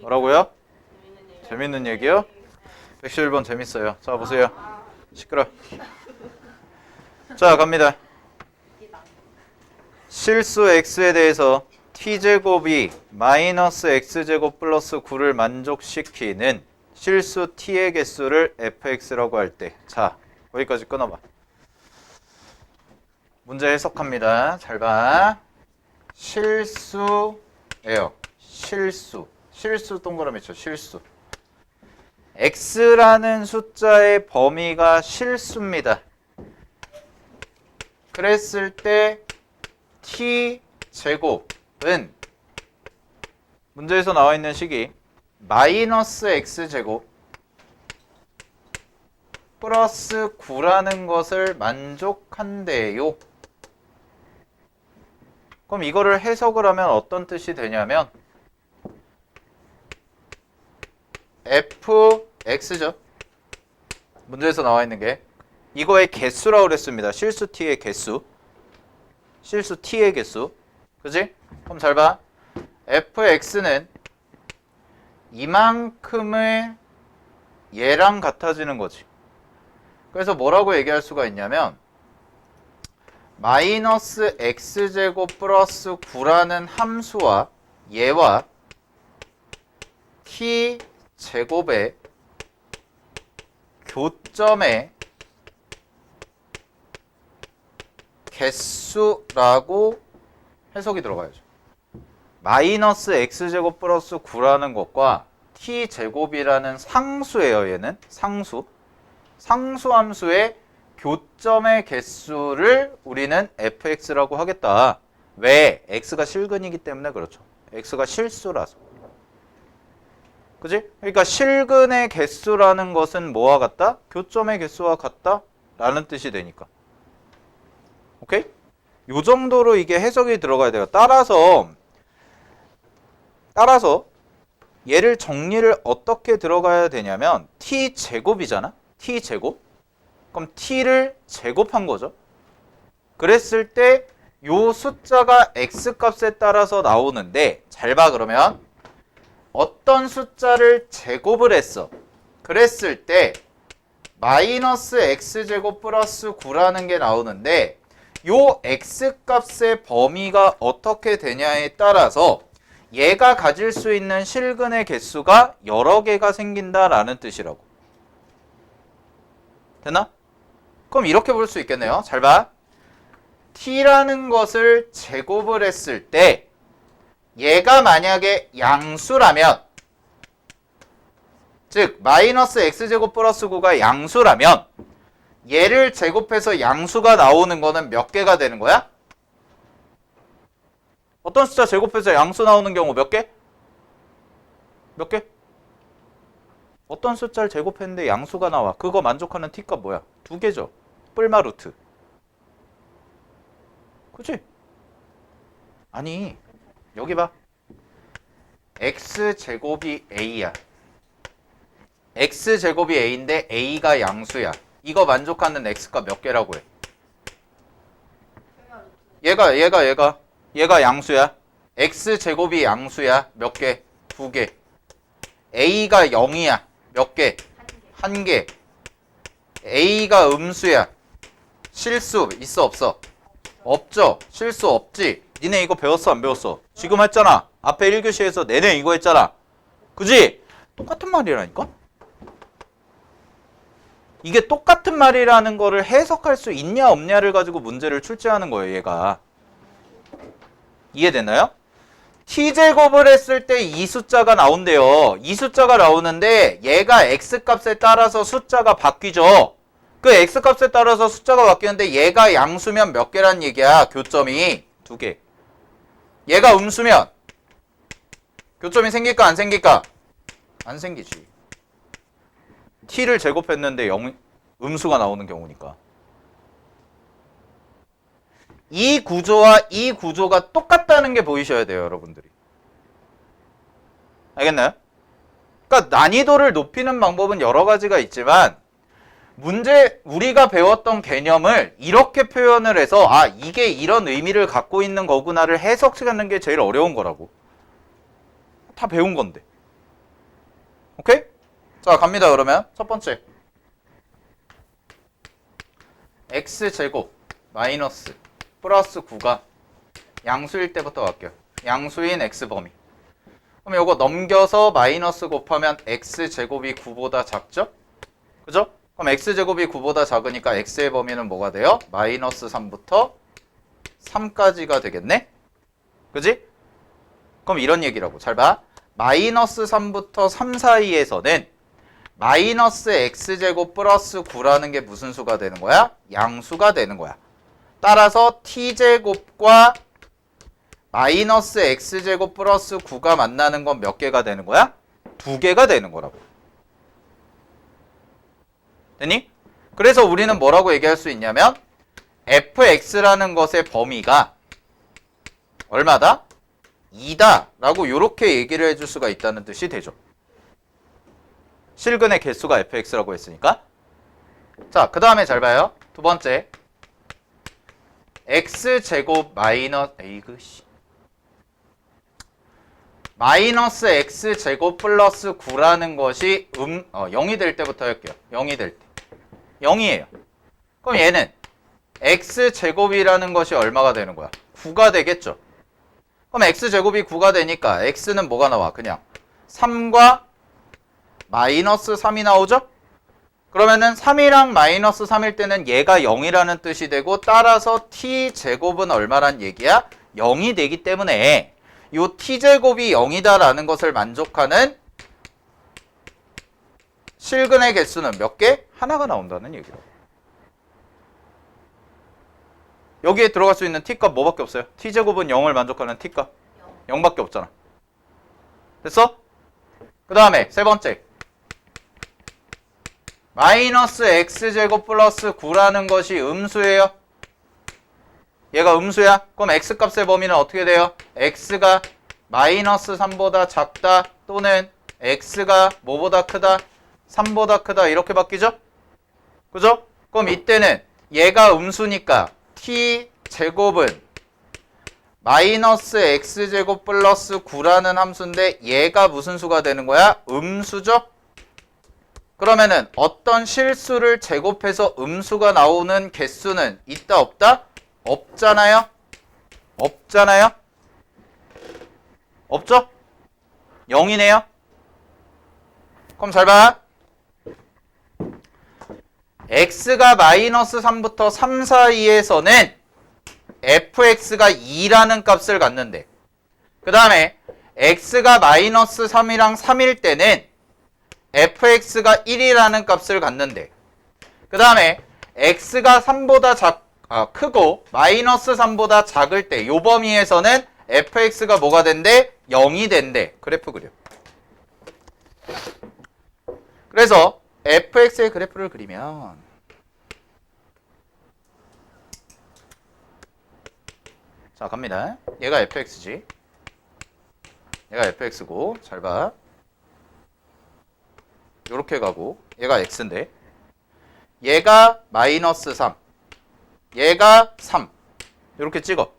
뭐라고요? 재밌는 얘기요? 111번 재밌어요. 자, 보세요. 시끄러. 자, 갑니다. 실수 x에 대해서 t제곱이 마이너스 x제곱 플러스 9를 만족시키는 실수 t의 개수를 fx라고 할 때, 자, 거기까지 끊어봐. 문제 해석합니다. 잘 봐. 실수예요. 실수 동그라미 쳐. 실수. x라는 숫자의 범위가 실수입니다. 그랬을 때 t제곱은 문제에서 나와 있는 식이 마이너스 x제곱 플러스 9라는 것을 만족한대요. 그럼 이거를 해석을 하면 어떤 뜻이 되냐면 fx죠. 문제에서 나와 있는 게 이거의 개수라고 그랬습니다. 실수 t의 개수. 실수 t의 개수. 그지? 그럼 잘 봐. fx는 이만큼의 얘랑 같아지는 거지. 그래서 뭐라고 얘기할 수가 있냐면 마이너스 x제곱 플러스 9라는 함수와 얘와 t제곱의 교점의 개수라고 해석이 들어가야죠. 마이너스 x제곱 플러스 9라는 것과 t제곱이라는 상수예요. 얘는 상수. 상수 함수의 교점의 개수를 우리는 fx라고 하겠다. 왜? x가 실근이기 때문에 그렇죠. x가 실수라서. 그지? 그러니까 실근의 개수라는 것은 뭐와 같다? 교점의 개수와 같다? 라는 뜻이 되니까. 오케이? 요 정도로 이게 해석이 들어가야 돼요. 따라서 얘를 정리를 어떻게 들어가야 되냐면 t제곱이잖아? t제곱? 그럼 t를 제곱한 거죠. 그랬을 때 요 숫자가 x값에 따라서 나오는데 잘 봐. 그러면 어떤 숫자를 제곱을 했어. 그랬을 때 마이너스 x제곱 플러스 9라는 게 나오는데 요 x값의 범위가 어떻게 되냐에 따라서 얘가 가질 수 있는 실근의 개수가 여러 개가 생긴다라는 뜻이라고. 되나? 그럼 이렇게 볼 수 있겠네요. 잘 봐. t라는 것을 제곱을 했을 때 얘가 만약에 양수라면, 즉 마이너스 x제곱 플러스 9가 양수라면 얘를 제곱해서 양수가 나오는 거는 몇 개가 되는 거야? 어떤 숫자 제곱해서 양수 나오는 경우 몇 개? 몇 개? 어떤 숫자를 제곱했는데 양수가 나와. 그거 만족하는 t값 뭐야? 2개죠. 뿔마 루트. 그치? 아니, 여기 봐. x제곱이 a야. x제곱이 a인데 a가 양수야. 이거 만족하는 x값 몇 개라고 해? 얘가 양수야. x제곱이 양수야. 몇 개? 2개. a가 0이야. 몇 개? 1개. a가 음수야. 실수 있어 없어? 없죠. 실수 없지. 니네 이거 배웠어 안 배웠어? 지금 했잖아. 앞에 1교시에서 내내 이거 했잖아. 그지? 똑같은 말이라니까? 이게 똑같은 말이라는 거를 해석할 수 있냐 없냐를 가지고 문제를 출제하는 거예요. 얘가. 이해되나요? t제곱을 했을 때 이 숫자가 나온대요. 이 숫자가 나오는데 얘가 x값에 따라서 숫자가 바뀌죠. 그 x값에 따라서 숫자가 바뀌는데 얘가 양수면 몇 개란 얘기야. 교점이 2개. 얘가 음수면 교점이 생길까 안 생길까? 안 생기지. t를 제곱했는데 음수가 나오는 경우니까. 이 구조와 이 구조가 똑같다는 게 보이셔야 돼요. 여러분들이. 알겠나요? 그러니까 난이도를 높이는 방법은 여러 가지가 있지만 우리가 배웠던 개념을 이렇게 표현을 해서 이게 이런 의미를 갖고 있는 거구나를 해석하는 게 제일 어려운 거라고. 다 배운 건데. 오케이? 자, 갑니다. 그러면 첫 번째 x제곱 마이너스 플러스 9가 양수일 때부터 갈게요. 양수인 x범위. 그럼 이거 넘겨서 마이너스 곱하면 x제곱이 9보다 작죠? 그죠? 그럼 x제곱이 9보다 작으니까 x의 범위는 뭐가 돼요? 마이너스 3부터 3까지가 되겠네? 그지? 그럼 이런 얘기라고. 잘 봐. 마이너스 3부터 3 사이에서는 마이너스 x제곱 플러스 9라는 게 무슨 수가 되는 거야? 양수가 되는 거야. 따라서 t제곱과 마이너스 x제곱 플러스 9가 만나는 건 몇 개가 되는 거야? 2개가 되는 거라고. 됐니? 그래서 우리는 뭐라고 얘기할 수 있냐면 fx라는 것의 범위가 얼마다? 2다 라고 이렇게 얘기를 해줄 수가 있다는 뜻이 되죠. 실근의 개수가 fx라고 했으니까. 자, 그 다음에 잘 봐요. 두 번째 x제곱 마이너스 x제곱 플러스 9라는 것이 0이 될 때부터 할게요. 0이 될 때. 0이에요. 그럼 얘는 x제곱이라는 것이 얼마가 되는 거야? 9가 되겠죠. 그럼 x제곱이 9가 되니까 x는 뭐가 나와? 그냥 3과 마이너스 3이 나오죠? 그러면은 3이랑 마이너스 3일 때는 얘가 0이라는 뜻이 되고 따라서 t제곱은 얼마란 얘기야? 0이 되기 때문에 이 t제곱이 0이다라는 것을 만족하는 실근의 개수는 몇 개? 하나가 나온다는 얘기로. 여기에 들어갈 수 있는 t값 뭐밖에 없어요? t제곱은 0을 만족하는 t값 0밖에 없잖아. 됐어? 그 다음에 세 번째 마이너스 x제곱 플러스 9라는 것이 음수예요. 얘가 음수야? 그럼 x값의 범위는 어떻게 돼요? x가 마이너스 3보다 작다 또는 x가 뭐보다 크다? 3보다 크다 이렇게 바뀌죠? 그죠? 그럼 이때는 얘가 음수니까 t제곱은 마이너스 x제곱 플러스 9라는 함수인데 얘가 무슨 수가 되는 거야? 음수죠? 그러면은 어떤 실수를 제곱해서 음수가 나오는 개수는 있다 없다? 없잖아요? 없잖아요? 없죠? 0이네요? 그럼 잘 봐. x가 마이너스 3부터 3 사이에서는 fx가 2라는 값을 갖는데 그 다음에 x가 마이너스 3이랑 3일 때는 fx가 1이라는 값을 갖는데 그 다음에 x가 3보다 크고 마이너스 3보다 작을 때 요 범위에서는 fx가 뭐가 된대? 0이 된대. 그래프 그려. 그래서 fx의 그래프를 그리면 자 갑니다. 얘가 fx지. 얘가 fx고 잘 봐. 요렇게 가고 얘가 x인데 얘가 마이너스 3 얘가 3 요렇게 찍어.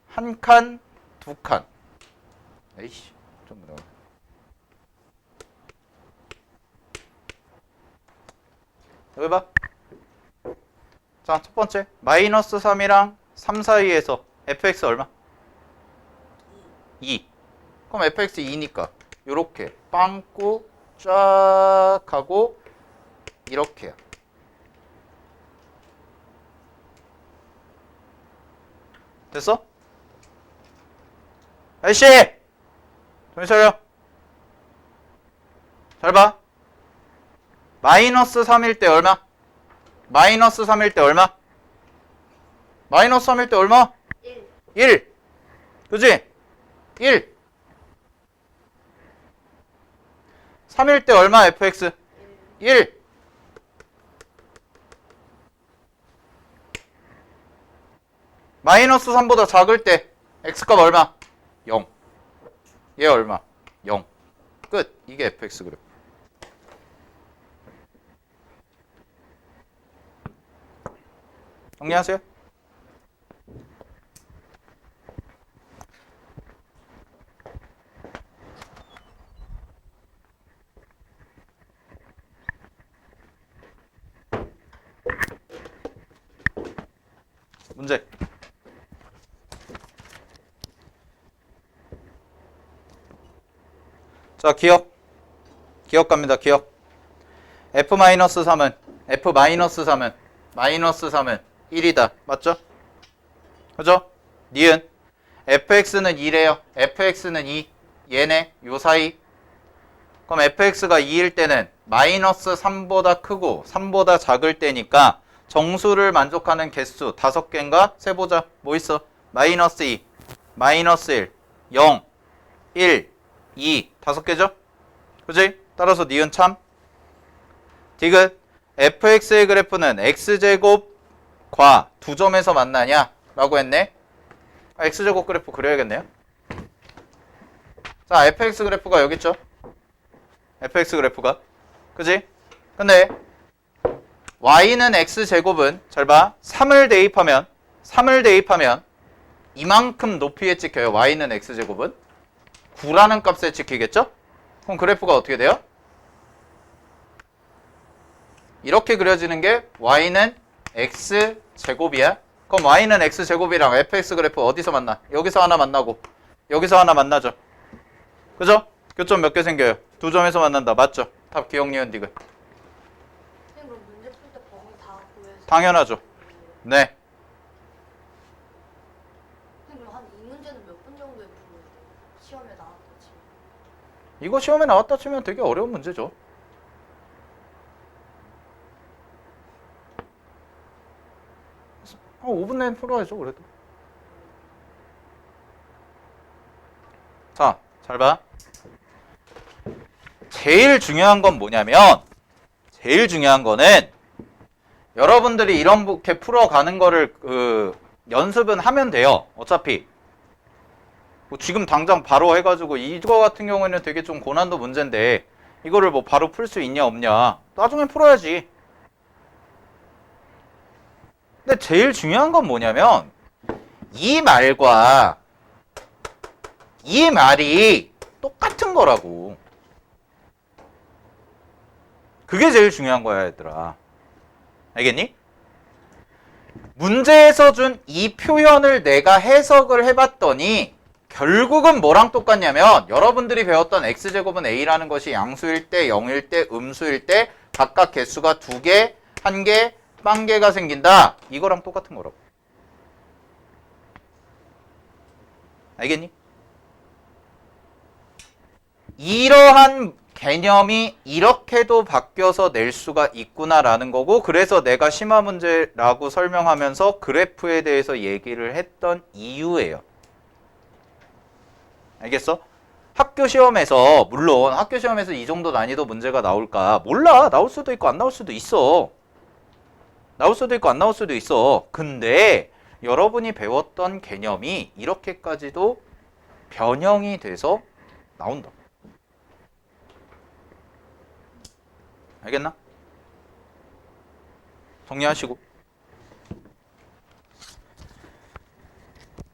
한 칸, 두 칸. 에이씨 좀 무서워. 여기 봐. 자, 첫 번째 마이너스 3이랑 3 사이에서 fx 얼마? 2. 그럼 fx 2니까 요렇게 빵꾸 쫙 하고 이렇게요. 됐어? 아이씨! 정신 차려. 잘 봐. 마이너스 3일 때 얼마? 마이너스 3일 때 얼마? 마이너스 3일 때 얼마? 1. 1. 그지? 1. 3일 때 얼마 fx? 1. 마이너스 3보다 작을 때 x값 얼마? 0. 얘 얼마? 0. 끝. 이게 fx 그래프. 정리하세요. 문제. 자, 기억 갑니다. 기억. F-3은 F-3은 마이너스 3은 1이다. 맞죠? 그죠? 니은 fx는 2래요. fx는 2. 얘네 요 사이. 그럼 fx가 2일 때는 마이너스 3보다 크고 3보다 작을 때니까 정수를 만족하는 개수 5개인가? 세보자. 뭐 있어? 마이너스 2, 마이너스 1, 0, 1, 2 5개죠? 그지? 따라서 니은 참. 디귿 fx의 그래프는 x제곱과 두 점에서 만나냐? 라고 했네. x제곱 그래프 그려야겠네요. 자, fx 그래프가 여기 있죠? fx 그래프가. 그지? 근데 y는 x제곱은 잘 봐. 3을 대입하면 이만큼 높이에 찍혀요. y는 x제곱은 9라는 값에 찍히겠죠? 그럼 그래프가 어떻게 돼요? 이렇게 그려지는 게 y는 x제곱이야. 그럼 y는 x제곱이랑 fx 그래프 어디서 만나? 여기서 하나 만나고 여기서 하나 만나죠. 그죠? 교점 몇 개 생겨요? 두 점에서 만난다. 맞죠? 답 기억, 니은, 디귿. 그럼 문제 풀 때 범위 다 구해서 당연하죠. 네. 그럼 한 이 문제는 몇 분 정도에 풀어야 돼요? 시험에 나왔다 치면. 이거 시험에 나왔다 치면 되게 어려운 문제죠. 한 5분 내에 풀어야죠, 그래도. 자, 잘 봐. 제일 중요한 건 뭐냐면, 제일 중요한 거는 여러분들이 이렇게 풀어가는 거를 연습은 하면 돼요. 어차피. 뭐 지금 당장 바로 해가지고 이거 같은 경우에는 되게 좀 고난도 문제인데 이거를 뭐 바로 풀 수 있냐 없냐 나중에 풀어야지. 근데 제일 중요한 건 뭐냐면 이 말과 이 말이 똑같은 거라고. 그게 제일 중요한 거야, 얘들아. 알겠니? 문제에서 준 이 표현을 내가 해석을 해봤더니 결국은 뭐랑 똑같냐면 여러분들이 배웠던 x제곱은 a라는 것이 양수일 때, 0일 때, 음수일 때 각각 개수가 2개, 1개, 빵개가 생긴다. 이거랑 똑같은 거라고. 알겠니? 이러한 개념이 이렇게도 바뀌어서 낼 수가 있구나라는 거고, 그래서 내가 심화 문제라고 설명하면서 그래프에 대해서 얘기를 했던 이유예요. 알겠어? 학교 시험에서, 물론 학교 시험에서 이 정도 난이도 문제가 나올까? 몰라. 나올 수도 있고 안 나올 수도 있어. 나올 수도 있고 안 나올 수도 있어. 근데 여러분이 배웠던 개념이 이렇게까지도 변형이 돼서 나온다. 알겠나? 정리하시고.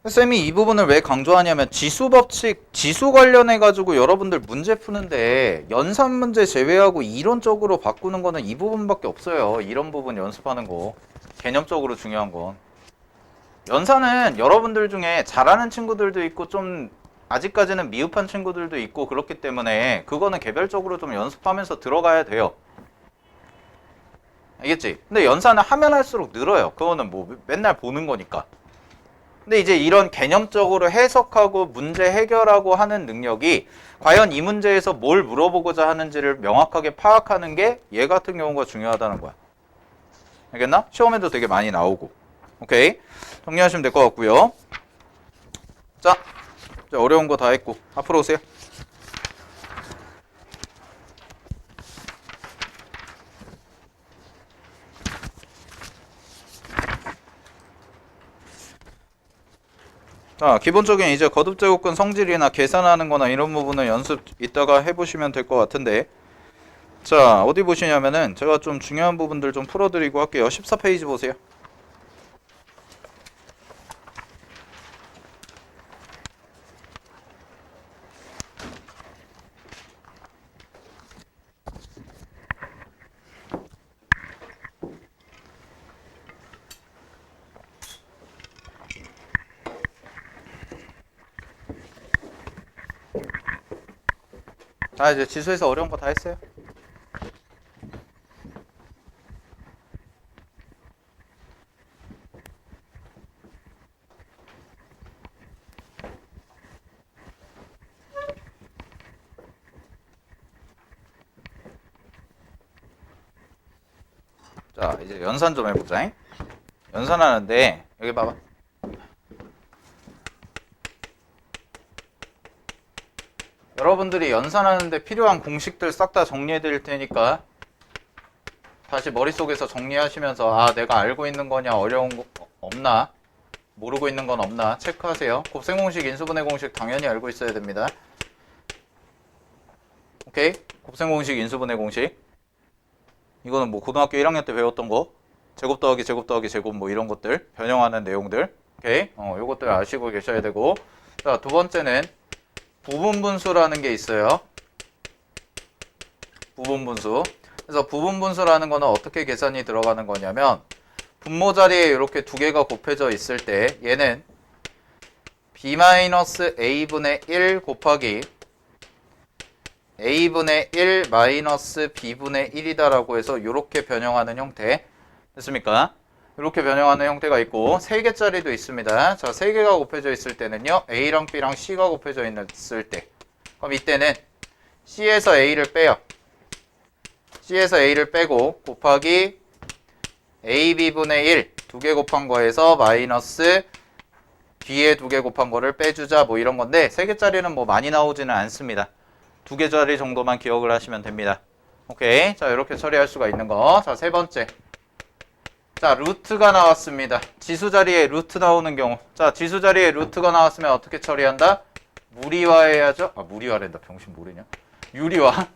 쌤이 이 부분을 왜 강조하냐면 지수 법칙, 지수 관련해가지고 여러분들 문제 푸는데 연산 문제 제외하고 이론적으로 바꾸는 거는 이 부분밖에 없어요. 이런 부분 연습하는 거. 개념적으로 중요한 건. 연산은 여러분들 중에 잘하는 친구들도 있고 좀 아직까지는 미흡한 친구들도 있고 그렇기 때문에 그거는 개별적으로 좀 연습하면서 들어가야 돼요. 알겠지? 근데 연산을 하면 할수록 늘어요. 그거는 뭐 맨날 보는 거니까. 근데 이제 이런 개념적으로 해석하고 문제 해결하고 하는 능력이 과연 이 문제에서 뭘 물어보고자 하는지를 명확하게 파악하는 게 얘 같은 경우가 중요하다는 거야. 알겠나? 시험에도 되게 많이 나오고. 오케이. 정리하시면 될 것 같고요. 자, 이제 어려운 거 다 했고 앞으로 오세요. 자, 기본적인 이제 거듭제곱근 성질이나 계산하는 거나 이런 부분은 연습 이따가 해보시면 될 것 같은데, 자, 어디 보시냐면은 제가 좀 중요한 부분들 좀 풀어드리고 할게요. 14페이지 보세요. 자, 이제 지수에서 어려운 거 다 했어요. 자, 이제 연산 좀 해보자. 연산하는데 여기 봐봐. 여러분들이 연산하는데 필요한 공식들 싹 다 정리해 드릴 테니까 다시 머릿속에서 정리하시면서 아, 내가 알고 있는 거냐, 어려운 거 없나, 모르고 있는 건 없나 체크하세요. 곱셈 공식, 인수분해 공식 당연히 알고 있어야 됩니다. 오케이? 곱셈 공식, 인수분해 공식. 이거는 뭐 고등학교 1학년 때 배웠던 거. 제곱 더하기 제곱 더하기 제곱 뭐 이런 것들 변형하는 내용들. 오케이? 요것들 아시고 계셔야 되고. 자, 두 번째는 부분분수라는 게 있어요. 부분분수. 그래서 부분분수라는 거는 어떻게 계산이 들어가는 거냐면 분모 자리에 이렇게 두 개가 곱해져 있을 때 얘는 b-a분의 1 곱하기 a분의 1 마이너스 b분의 1이다라고 해서 이렇게 변형하는 형태. 됐습니까? 이렇게 변형하는 형태가 있고 3개짜리도 있습니다. 자, 3개가 곱해져 있을 때는요. A랑 B랑 C가 곱해져 있을 때. 그럼 이때는 C에서 A를 빼요. C에서 A를 빼고 곱하기 AB분의 1 두 개 곱한 거에서 마이너스 B에 두 개 곱한 거를 빼주자 뭐 이런 건데 3개짜리는 뭐 많이 나오지는 않습니다. 2개짜리 정도만 기억을 하시면 됩니다. 오케이. 자, 이렇게 처리할 수가 있는 거. 자, 세 번째. 자, 루트가 나왔습니다. 지수 자리에 루트 나오는 경우. 자, 지수 자리에 루트가 나왔으면 어떻게 처리한다? 무리화해야죠. 아, 무리화랜다. 병신 모르냐? 유리화.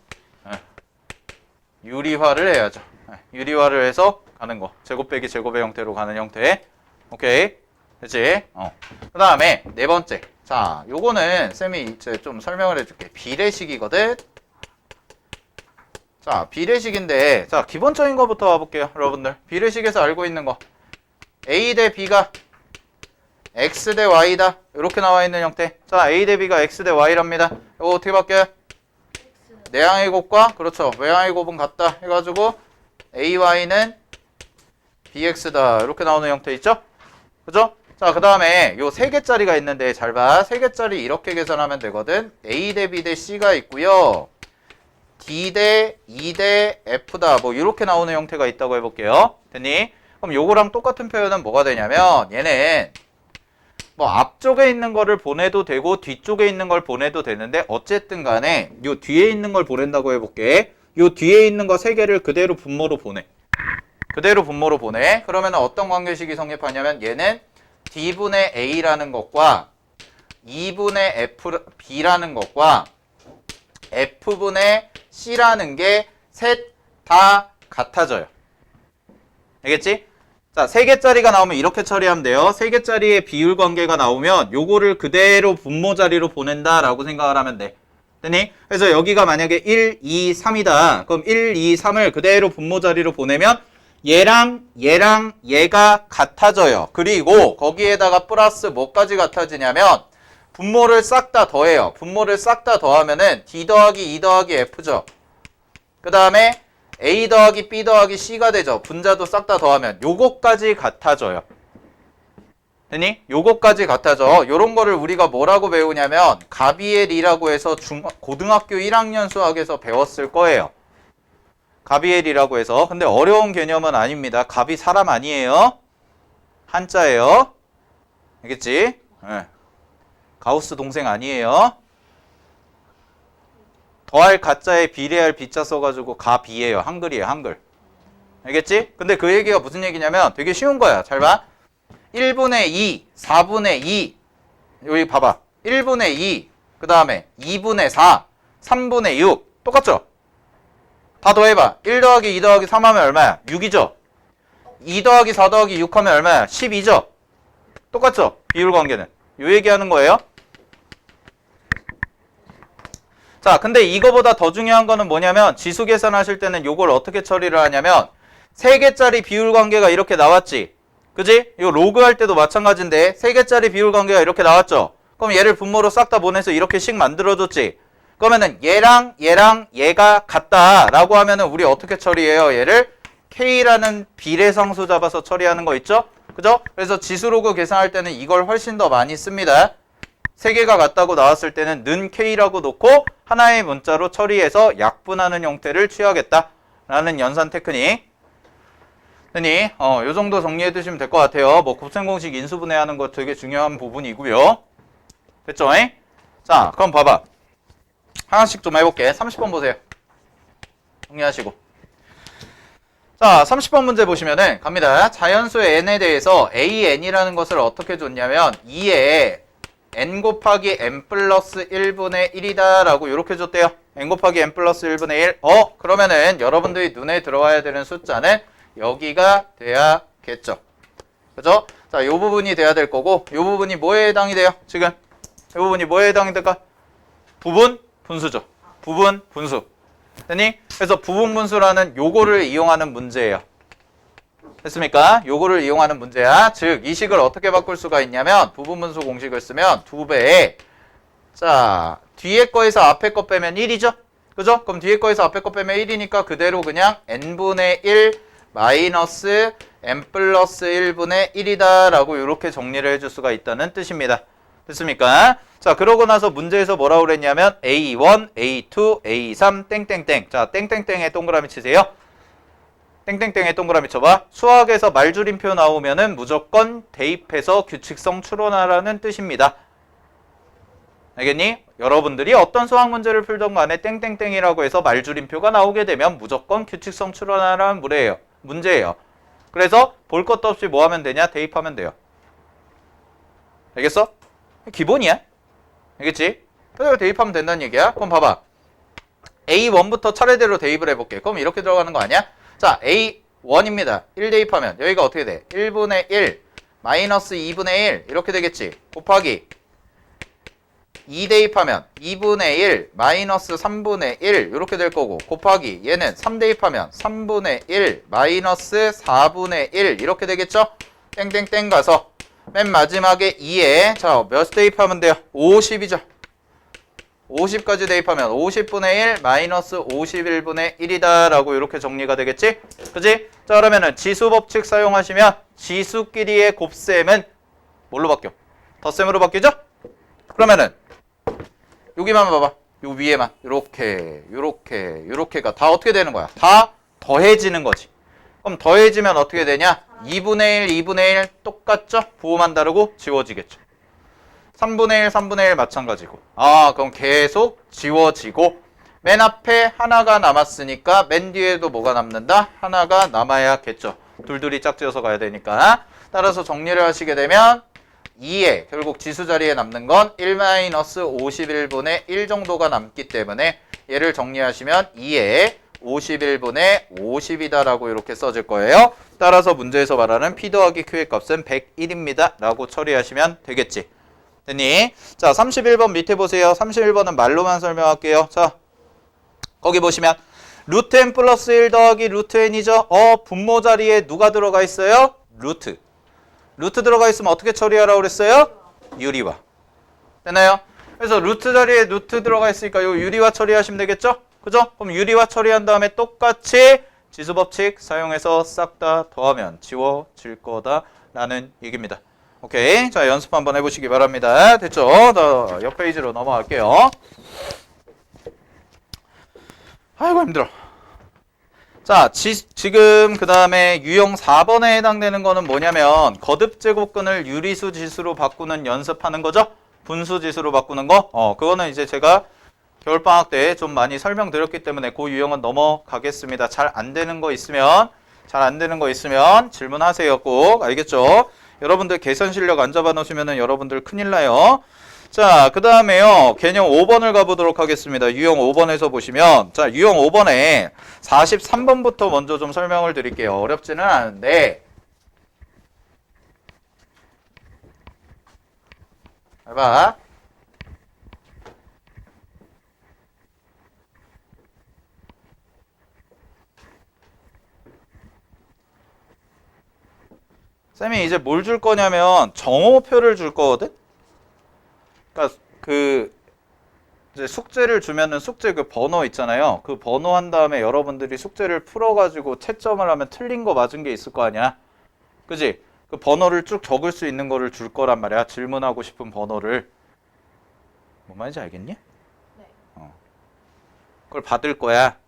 유리화를 해야죠. 유리화를 해서 가는 거. 제곱 빼기 제곱의 형태로 가는 형태. 오케이. 됐지? 그 다음에 네 번째. 자, 요거는 쌤이 이제 좀 설명을 해줄게. 비례식이거든. 자, 비례식인데, 자, 기본적인 거부터 와볼게요, 여러분들. 비례식에서 알고 있는 거. A 대 B가 X 대 Y다. 이렇게 나와 있는 형태. 자, A 대 B가 X 대 Y랍니다. 이거 어떻게 바뀌어요? 내항의 곱과, 그렇죠. 외항의 곱은 같다. 해가지고, AY는 BX다. 이렇게 나오는 형태 있죠? 그죠? 자, 그 다음에 요 3개짜리가 있는데, 잘 봐. 3개짜리 이렇게 계산하면 되거든. A 대 B 대 C가 있고요. D 대 E 대 F다. 뭐 이렇게 나오는 형태가 있다고 해볼게요. 됐니? 그럼 요거랑 똑같은 표현은 뭐가 되냐면 얘는 뭐 앞쪽에 있는 거를 보내도 되고 뒤쪽에 있는 걸 보내도 되는데 어쨌든 간에 요 뒤에 있는 걸 보낸다고 해볼게. 요 뒤에 있는 거 3개를 그대로 분모로 보내. 그대로 분모로 보내. 그러면 어떤 관계식이 성립하냐면 얘는 D분의 A라는 것과 2분의 B라는 것과 F분의 C라는 게 셋 다 같아져요. 알겠지? 자, 3개짜리가 나오면 이렇게 처리하면 돼요. 3개짜리의 비율 관계가 나오면 요거를 그대로 분모 자리로 보낸다라고 생각을 하면 돼. 됐니? 그래서 여기가 만약에 1, 2, 3이다. 그럼 1, 2, 3을 그대로 분모 자리로 보내면 얘랑 얘가 같아져요. 그리고 거기에다가 플러스 뭐까지 같아지냐면 분모를 싹 다 더해요. 분모를 싹 다 더하면은 D 더하기 E 더하기 F죠. 그 다음에 A 더하기 B 더하기 C가 되죠. 분자도 싹 다 더하면 요거까지 같아져요. 됐니? 요거까지 같아져. 요런 거를 우리가 뭐라고 배우냐면 가비엘이라고 해서 고등학교 1학년 수학에서 배웠을 거예요. 가비엘이라고 해서. 근데 어려운 개념은 아닙니다. 가비 사람 아니에요. 한자예요. 알겠지? 네. 가우스 동생 아니에요. 더할 가짜에 비례할 비자 써가지고 가비예요. 한글이에요. 한글. 알겠지? 근데 그 얘기가 무슨 얘기냐면 되게 쉬운 거야. 잘 봐. 1분의 2, 4분의 2. 여기 봐봐. 1분의 2, 그 다음에 2분의 4, 3분의 6. 똑같죠? 다 더해봐. 1 더하기 2 더하기 3 하면 얼마야? 6이죠? 2 더하기 4 더하기 6 하면 얼마야? 12죠? 똑같죠? 비율 관계는. 요 얘기하는 거예요. 자, 근데 이거보다 더 중요한 거는 뭐냐면 지수 계산하실 때는 요걸 어떻게 처리를 하냐면 3개짜리 비율 관계가 이렇게 나왔지? 그지? 이거 로그 할 때도 마찬가지인데 3개짜리 비율 관계가 이렇게 나왔죠? 그럼 얘를 분모로 싹 다 보내서 이렇게 식 만들어줬지? 그러면은 얘랑 얘가 같다라고 하면은 우리 어떻게 처리해요? 얘를 K라는 비례상수 잡아서 처리하는 거 있죠? 그죠? 그래서 지수로그 계산할 때는 이걸 훨씬 더 많이 씁니다. 세 개가 같다고 나왔을 때는 는 K라고 놓고 하나의 문자로 처리해서 약분하는 형태를 취하겠다라는 연산 테크닉. 됐니? 요 정도 정리해 두시면 될 것 같아요. 뭐 곱셈공식 인수분해하는 거 되게 중요한 부분이고요. 됐죠? 자, 그럼 봐봐. 하나씩 좀 해볼게. 30번 보세요. 정리하시고. 자, 30번 문제 보시면은 갑니다. 자연수 n에 대해서 an이라는 것을 어떻게 줬냐면 2에 n 곱하기 n 플러스 1분의 1이다 라고 이렇게 줬대요. n 곱하기 n 플러스 1분의 1. 그러면은 여러분들이 눈에 들어와야 되는 숫자는 여기가 돼야겠죠. 그죠? 자, 요 부분이 돼야 될 거고 요 부분이 뭐에 해당이 돼요? 지금 요 부분이 뭐에 해당이 될까? 부분 분수죠. 부분 분수. 됐니? 그래서 부분 분수라는 요거를 이용하는 문제예요. 됐습니까? 요거를 이용하는 문제야. 즉, 이 식을 어떻게 바꿀 수가 있냐면 부분 분수 공식을 쓰면 2배에 자, 뒤에 거에서 앞에 거 빼면 1이죠? 그죠? 그럼 뒤에 거에서 앞에 거 빼면 1이니까 그대로 그냥 n분의 1 마이너스 n 플러스 1분의 1이다 라고 이렇게 정리를 해줄 수가 있다는 뜻입니다. 됐습니까? 자, 그러고 나서 문제에서 뭐라고 그랬냐면 A1, A2, A3, 땡땡땡. 자, 땡땡땡에 동그라미 치세요. 땡땡땡에 동그라미 쳐봐. 수학에서 말줄임표 나오면은 무조건 대입해서 규칙성 추론하라는 뜻입니다. 알겠니? 여러분들이 어떤 수학 문제를 풀던 간에 땡땡땡이라고 해서 말줄임표가 나오게 되면 무조건 규칙성 추론하라는 문제예요. 그래서 볼 것도 없이 뭐 하면 되냐? 대입하면 돼요. 알겠어? 기본이야. 알겠지? 그래서 대입하면 된다는 얘기야. 그럼 봐봐. A1부터 차례대로 대입을 해볼게. 그럼 이렇게 들어가는 거 아니야? 자, A1입니다. 1 대입하면 여기가 어떻게 돼? 1분의 1 마이너스 2분의 1 이렇게 되겠지. 곱하기 2 대입하면 2분의 1 마이너스 3분의 1 이렇게 될 거고 곱하기 얘는 3 대입하면 3분의 1 마이너스 4분의 1 이렇게 되겠죠? 땡땡땡 가서 맨 마지막에 2에 자, 몇 대입하면 돼요? 50이죠. 50까지 대입하면 50분의 1 마이너스 51분의 1이다 라고 이렇게 정리가 되겠지? 그지? 자, 그러면은 지수법칙 사용하시면 지수끼리의 곱셈은 뭘로 바뀌어? 덧셈으로 바뀌죠? 그러면은 여기만 봐봐. 요 위에만 요렇게가 다 어떻게 되는 거야? 다 더해지는 거지. 그럼 더해지면 어떻게 되냐? 2분의 1 똑같죠? 부호만 다르고 지워지겠죠. 3분의 1 마찬가지고. 그럼 계속 지워지고 맨 앞에 하나가 남았으니까 맨 뒤에도 뭐가 남는다? 하나가 남아야겠죠. 둘둘이 짝지어서 가야 되니까. 따라서 정리를 하시게 되면 2에 결국 지수 자리에 남는 건 1-51분의 1 정도가 남기 때문에 얘를 정리하시면 2에 51분의 50이다 라고 이렇게 써질 거예요. 따라서 문제에서 말하는 P 더하기 Q의 값은 101입니다 라고 처리하시면 되겠지. 됐니? 자, 31번 밑에 보세요. 31번은 말로만 설명할게요. 자, 거기 보시면 루트 n 플러스 1 더하기 루트 n이죠. 분모 자리에 누가 들어가 있어요? 루트 들어가 있으면 어떻게 처리하라고 그랬어요? 유리화. 됐나요? 그래서 루트 자리에 루트 들어가 있으니까 요 유리화 처리하시면 되겠죠? 그죠? 그럼 유리화 처리한 다음에 똑같이 지수법칙 사용해서 싹 다 더하면 지워질 거다라는 얘기입니다. 오케이. 자, 연습 한번 해보시기 바랍니다. 됐죠? 자, 옆 페이지로 넘어갈게요. 아이고, 힘들어. 자, 지금 그 다음에 유형 4번에 해당되는 거는 뭐냐면 거듭 제곱근을 유리수 지수로 바꾸는 연습하는 거죠? 분수 지수로 바꾸는 거? 그거는 이제 제가 겨울방학 때 좀 많이 설명드렸기 때문에 그 유형은 넘어가겠습니다. 잘 안 되는 거 있으면 질문하세요. 꼭. 알겠죠? 여러분들 계산 실력 안 잡아 놓으시면 여러분들 큰일 나요. 자, 그 다음에요. 개념 5번을 가보도록 하겠습니다. 유형 5번에서 보시면, 자, 유형 5번에 43번부터 먼저 좀 설명을 드릴게요. 어렵지는 않은데, 봐봐. 쌤이 이제 뭘 줄 거냐면 정오표를 줄 거거든? 그러니까 이제 숙제를 주면은 숙제 그 번호 있잖아요. 그 번호 한 다음에 여러분들이 숙제를 풀어가지고 채점을 하면 틀린 거 맞은 게 있을 거 아니야. 그지? 그 번호를 쭉 적을 수 있는 거를 줄 거란 말이야. 질문하고 싶은 번호를. 뭔 말인지 알겠니? 네. 그걸 받을 거야.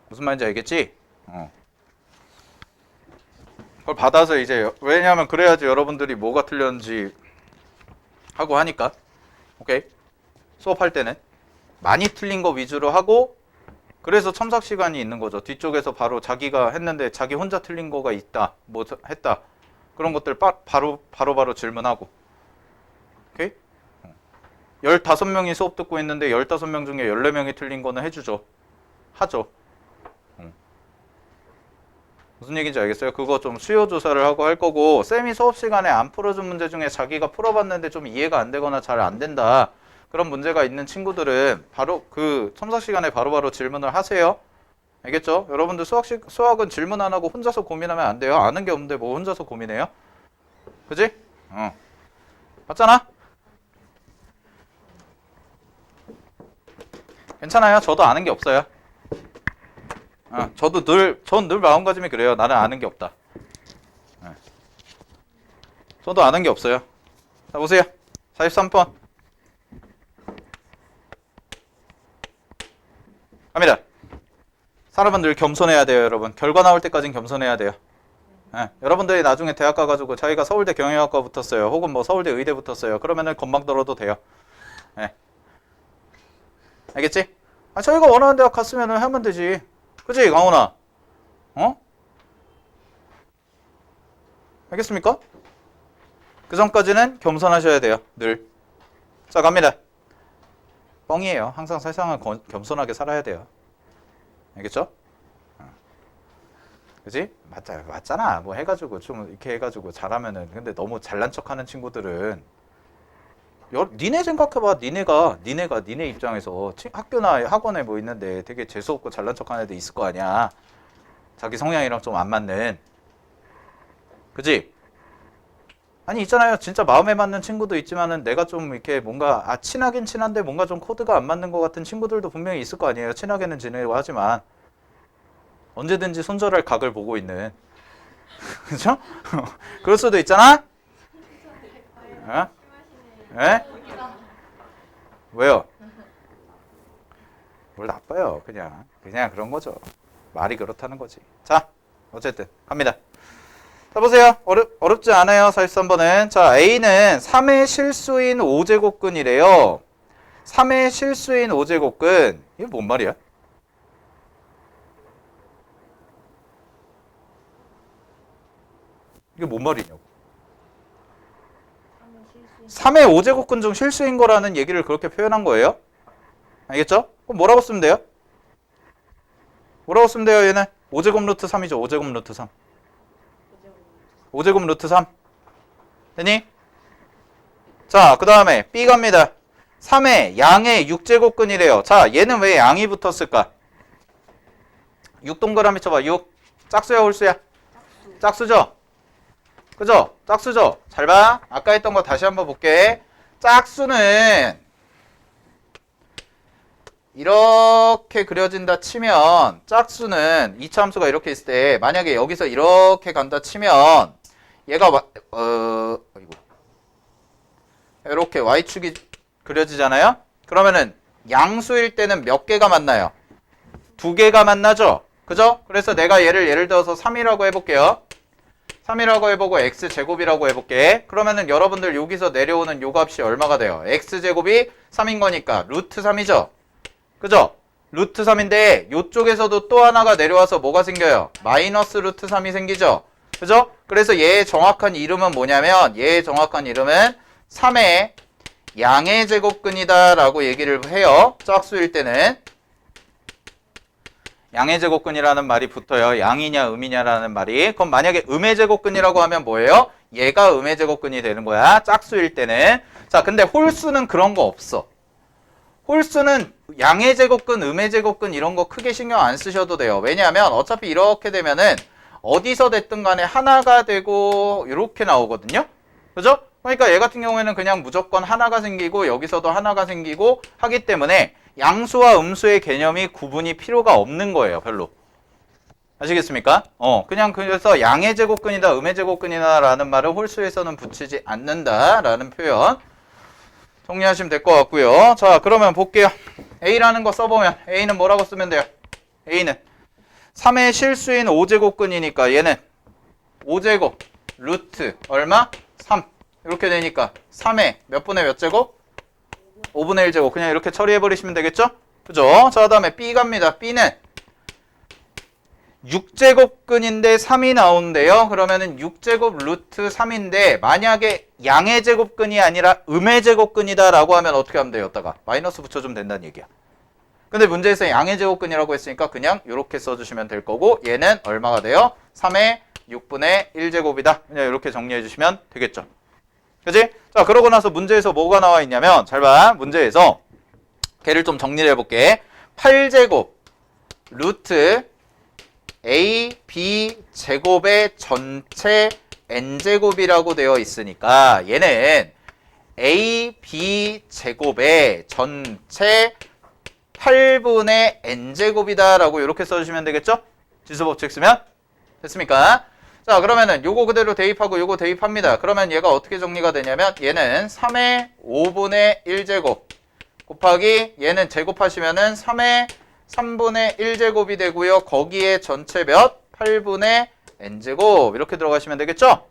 무슨 말인지 알겠지? 그걸 받아서 이제 왜냐하면 그래야지 여러분들이 뭐가 틀렸는지 하고 하니까. 오케이? 수업할 때는 많이 틀린 거 위주로 하고 그래서 첨삭 시간이 있는 거죠. 뒤쪽에서 바로 자기가 했는데 자기 혼자 틀린 거가 있다. 뭐 했다. 그런 것들 바로 질문하고. 오케이? 15명이 수업 듣고 있는데 15명 중에 14명이 틀린 거는 해주죠. 하죠. 무슨 얘기인지 알겠어요? 그거 좀 수요 조사를 하고 할 거고 쌤이 수업 시간에 안 풀어준 문제 중에 자기가 풀어봤는데 좀 이해가 안 되거나 잘 안 된다. 그런 문제가 있는 친구들은 바로 그 첨삭 시간에 바로바로 질문을 하세요. 알겠죠? 여러분들 수학은 질문 안 하고 혼자서 고민하면 안 돼요. 아는 게 없는데 뭐 혼자서 고민해요? 그지? 맞잖아? 괜찮아요. 저도 아는 게 없어요. 전 늘 마음가짐이 그래요. 나는 아는 게 없다. 저도 아는 게 없어요. 자, 보세요. 43번. 갑니다. 사람은 늘 겸손해야 돼요, 여러분. 결과 나올 때까지는 겸손해야 돼요. 여러분들이 나중에 대학 가가지고 자기가 서울대 경영학과 붙었어요. 혹은 뭐 서울대 의대 붙었어요. 그러면은 건방 떨어도 돼요. 알겠지? 저희가 원하는 대학 갔으면 하면 되지. 그치, 강훈아? 알겠습니까? 그 전까지는 겸손하셔야 돼요. 늘. 자, 갑니다. 뻥이에요. 항상 세상은 겸손하게 살아야 돼요. 알겠죠? 그지? 맞잖아. 뭐 해가지고 좀 이렇게 해가지고 잘하면은. 근데 너무 잘난 척하는 친구들은 니네 생각해봐. 니네 입장에서 학교나 학원에 뭐 있는데 되게 재수없고 잘난 척하는 애들 있을 거 아니야. 자기 성향이랑 좀 안 맞는. 그지? 아니 있잖아요. 진짜 마음에 맞는 친구도 있지만은 내가 좀 이렇게 뭔가 친하긴 친한데 뭔가 좀 코드가 안 맞는 것 같은 친구들도 분명히 있을 거 아니에요. 친하게는 지내려고 하지만 언제든지 손절할 각을 보고 있는. 그죠? 그럴 수도 있잖아? 에? 왜요? 뭘 나빠요. 그냥 그런 거죠. 말이 그렇다는 거지. 자, 어쨌든 갑니다. 자, 보세요. 어렵지 않아요. 43번은. 자, A는 3의 실수인 5제곱근이래요. 3의 실수인 5제곱근. 이게 뭔 말이야? 이게 뭔 말이냐고. 3의 5제곱근 중 실수인 거라는 얘기를 그렇게 표현한 거예요. 알겠죠? 그럼 뭐라고 쓰면 돼요? 뭐라고 쓰면 돼요, 얘는? 5제곱 루트 3이죠. 5제곱 루트 3. 5제곱 루트 3. 되니? 자, 그 다음에 B 갑니다. 3의 양의 6제곱근이래요. 자, 얘는 왜 양이 붙었을까? 6 동그라미 쳐봐. 6. 짝수야, 홀수야? 짝수죠? 그죠? 짝수죠? 잘 봐. 아까 했던 거 다시 한번 볼게. 짝수는 이렇게 그려진다 치면 짝수는 이차 함수가 이렇게 있을 때 만약에 여기서 이렇게 간다 치면 얘가 이렇게 y축이 그려지잖아요. 그러면은 양수일 때는 몇 개가 만나요? 2개가 만나죠. 그죠? 그래서 내가 얘를 예를 들어서 3이라고 해볼게요. 3이라고 해보고 x제곱이라고 해볼게. 그러면은 여러분들 여기서 내려오는 요 값이 얼마가 돼요? x제곱이 3인 거니까 루트 3이죠. 그죠? 루트 3인데 요쪽에서도 또 하나가 내려와서 뭐가 생겨요? 마이너스 루트 3이 생기죠. 그죠? 그래서 얘의 정확한 이름은 뭐냐면 얘의 정확한 이름은 3의 양의 제곱근이다 라고 얘기를 해요. 짝수일 때는 양의 제곱근이라는 말이 붙어요. 양이냐 음이냐라는 말이. 그럼 만약에 음의 제곱근이라고 하면 뭐예요? 얘가 음의 제곱근이 되는 거야. 짝수일 때는. 자, 근데 홀수는 그런 거 없어. 홀수는 양의 제곱근, 음의 제곱근 이런 거 크게 신경 안 쓰셔도 돼요. 왜냐하면 어차피 이렇게 되면은 어디서 됐든 간에 하나가 되고 이렇게 나오거든요. 그죠? 그러니까 얘 같은 경우에는 그냥 무조건 하나가 생기고 여기서도 하나가 생기고 하기 때문에 양수와 음수의 개념이 구분이 필요가 없는 거예요. 별로. 아시겠습니까? 그냥 그래서 양의 제곱근이다, 음의 제곱근이다 라는 말을 홀수에서는 붙이지 않는다라는 표현 정리하시면 될 것 같고요. 자, 그러면 볼게요. A라는 거 써보면 A는 뭐라고 쓰면 돼요? A는 3의 실수인 5제곱근이니까 얘는 5제곱 루트 얼마? 3 이렇게 되니까 3의 몇 분의 몇 제곱? 5분의 1제곱 그냥 이렇게 처리해버리시면 되겠죠? 그죠? 자, 다음에 B 갑니다. B는 6제곱근인데 3이 나오는데요. 그러면은 6제곱 루트 3인데 만약에 양의 제곱근이 아니라 음의 제곱근이다 라고 하면 어떻게 하면 돼요? 여기다가 마이너스 붙여주면 된다는 얘기야. 근데 문제에서 양의 제곱근이라고 했으니까 그냥 이렇게 써주시면 될 거고 얘는 얼마가 돼요? 3의 6분의 1제곱이다. 그냥 이렇게 정리해 주시면 되겠죠. 그치? 자, 그러고 나서 문제에서 뭐가 나와 있냐면 잘 봐. 문제에서 걔를 좀 정리를 해볼게. 8제곱 루트 A, B 제곱의 전체 N제곱이라고 되어 있으니까 얘는 A, B 제곱의 전체 8분의 N제곱이다 라고 이렇게 써주시면 되겠죠? 지수법칙 쓰면 됐습니까? 자, 그러면은 요거 그대로 대입하고 요거 대입합니다. 그러면 얘가 어떻게 정리가 되냐면 얘는 3의 5분의 1제곱 곱하기 얘는 제곱하시면은 3의 3분의 1제곱이 되고요. 거기에 전체 몇? 8분의 n제곱 이렇게 들어가시면 되겠죠?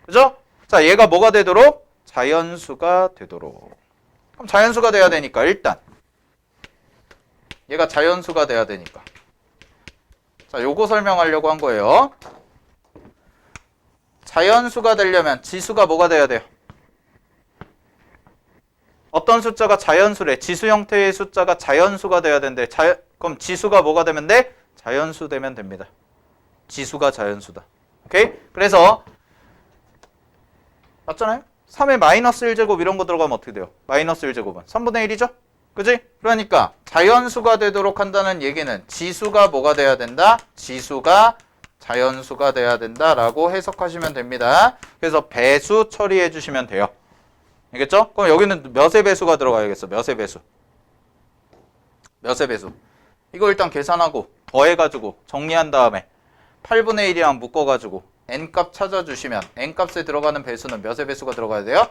그죠? 자, 얘가 뭐가 되도록? 자연수가 되도록. 그럼 자연수가 돼야 되니까 일단 얘가 자연수가 돼야 되니까 자, 요거 설명하려고 한 거예요. 자연수가 되려면 지수가 뭐가 돼야 돼요? 어떤 숫자가 자연수래? 지수 형태의 숫자가 자연수가 돼야 된대. 그럼 지수가 뭐가 되면 돼? 자연수 되면 됩니다. 지수가 자연수다. 오케이? 그래서 맞잖아요? 3의 마이너스 1제곱 이런 거 들어가면 어떻게 돼요? 마이너스 1제곱은 3분의 1이죠? 그지? 그러니까 자연수가 되도록 한다는 얘기는 지수가 뭐가 돼야 된다? 지수가 자연수가 돼야 된다라고 해석하시면 됩니다. 그래서 배수 처리해 주시면 돼요. 알겠죠? 그럼 여기는 몇의 배수가 들어가야겠어? 몇의 배수? 몇의 배수? 이거 일단 계산하고 더해가지고 정리한 다음에 8분의 1이랑 묶어가지고 n값 찾아주시면 n값에 들어가는 배수는 몇의 배수가 들어가야 돼요?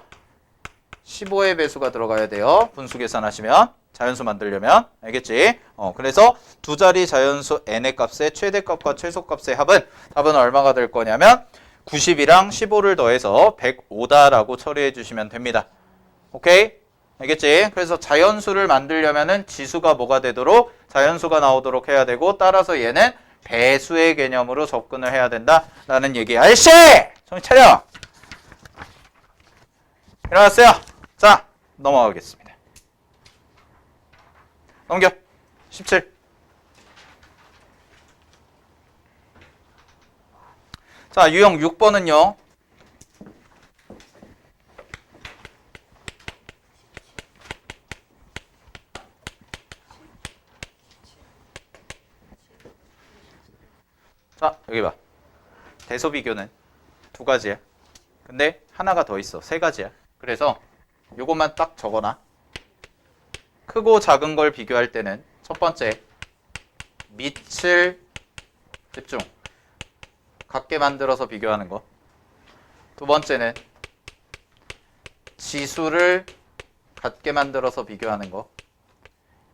15의 배수가 들어가야 돼요. 분수 계산하시면 자연수 만들려면 알겠지? 그래서 두 자리 자연수 n의 값의 최대값과 최소값의 합은 답은 얼마가 될 거냐면 90이랑 15를 더해서 105다라고 처리해 주시면 됩니다. 오케이? 알겠지? 그래서 자연수를 만들려면은 지수가 뭐가 되도록 자연수가 나오도록 해야 되고 따라서 얘는 배수의 개념으로 접근을 해야 된다라는 얘기. 아저씨! 정신 차려! 일어났어요? 자, 넘어가겠습니다. 넘겨. 17. 자, 유형 6번은요. 자, 여기 봐. 대소 비교는 두 가지야. 근데 하나가 더 있어. 세 가지야. 그래서 요것만 딱 적어놔. 크고 작은 걸 비교할 때는 첫 번째, 밑을 집중. 같게 만들어서 비교하는 거. 두 번째는 지수를 같게 만들어서 비교하는 거.